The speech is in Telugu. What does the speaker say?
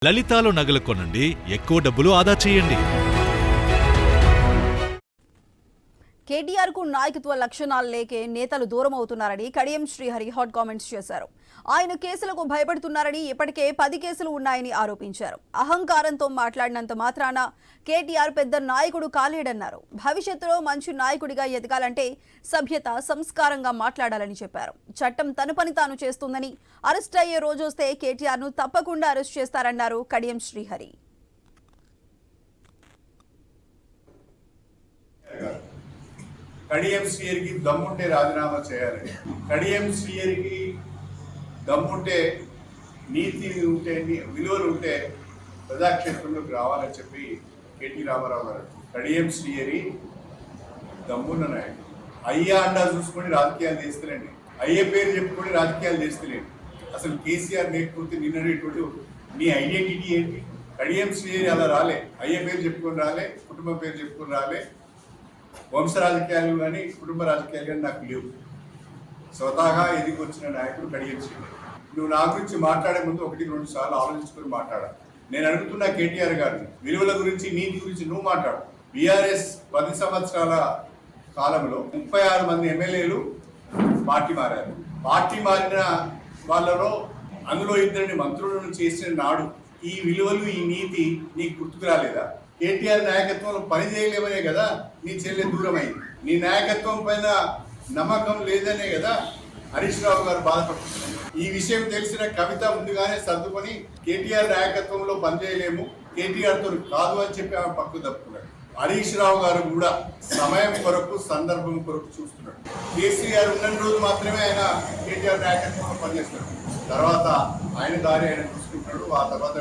లలితాలో నగలు కొనండి, ఎక్కువ డబ్బులు ఆదా చేయండి. కేటీఆర్ కు నాయకత్వ లక్షణాలు లేకే నేతలు దూరం అవుతున్నారని కడియం శ్రీహరి హాట్ కామెంట్స్ చేశారు. ఆయన కేసులకు భయపడుతున్నారని ఇప్పటికే 10 కేసులు ఉన్నాయని ఆరోపించారు. అహంకారంతో మాట్లాడినంత మాత్రాన కేటీఆర్ పెద్ద నాయకుడు కాలేడన్నారు. భవిష్యత్తులో మంచి నాయకుడిగా ఎదగాలంటే సభ్యత, సంస్కారంగా మాట్లాడాలని చెప్పారు. చట్టం తన పని తాను చేస్తుందని, అరెస్ట్ అయ్యే రోజొస్తే కేటీఆర్ ను తప్పకుండా అరెస్ట్ చేస్తారన్నారు కడియం శ్రీహరి. కడియం శ్రీహరికి దమ్ముంటే రాజీనామా చేయాలి. కడియం శ్రీహరికి దమ్ముంటే, నీతి ఉంటే, విలువలు ఉంటే ప్రజాక్షేత్రంలోకి రావాలని చెప్పి కేటీ రామారావు గారు. కడియం శ్రీహరి దమ్మున్న నాయకుడు. అయ్యా అండా చూసుకొని రాజకీయాలు చేస్తలేండి, అయ్యే పేరు చెప్పుకొని రాజకీయాలు చేస్తలేండి. అసలు కేసీఆర్ లేకపోతే నిన్నటి నీ ఐడెంటిటీ ఏంటి? కడియం శ్రీహరి అలా రాలే, అయ్యే పేరు చెప్పుకొని రాలే, కుటుంబం పేరు చెప్పుకొని రాలే. వంశ రాజకీయాలు కానీ కుటుంబ రాజకీయాలు కానీ నాకు లేవు. స్వతహాగా ఎదిగొచ్చిన నాయకుడు కడియం శ్రీహరి. నువ్వు నా గురించి మాట్లాడే ముందు 1-2 సార్లు ఆలోచించుకొని మాట్లాడాలి. నేను అడుగుతున్నా కేటీఆర్ గారిని, విలువల గురించి, నీతి గురించి నువ్వు మాట్లాడు. బీఆర్ఎస్ 10 సంవత్సరాల కాలంలో 36 మంది ఎమ్మెల్యేలు పార్టీ మారారు. పార్టీ మారిన వాళ్ళలో అందులో 2 మంత్రులను చేసిన నాడు ఈ విలువలు, ఈ నీతి నీకు గుర్తుకు రాలేదా? కేటీఆర్ నాయకత్వంలో పని చేయలేమనే కదా నీ చెల్లె దూరం అయింది. నీ నాయకత్వం పైన నమ్మకం లేదనే కదా హరీష్ రావు గారు బాధపడుతున్నారు. ఈ విషయం తెలిసిన కవిత ముందుగానే సర్దుకొని కేటీఆర్ నాయకత్వంలో పనిచేయలేము, కేటీఆర్ తో కాదు అని చెప్పి ఆమె పక్కు తప్పుకున్నాడు. హరీష్ రావు గారు కూడా సమయం కొరకు, సందర్భం కొరకు చూస్తున్నాడు. కేసీఆర్ ఉన్న రోజు మాత్రమే ఆయన కేటీఆర్ నాయకత్వంలో పనిచేస్తున్నాడు. తర్వాత ఆయన దారి ఆయన చూసుకుంటాడు. ఆ తర్వాత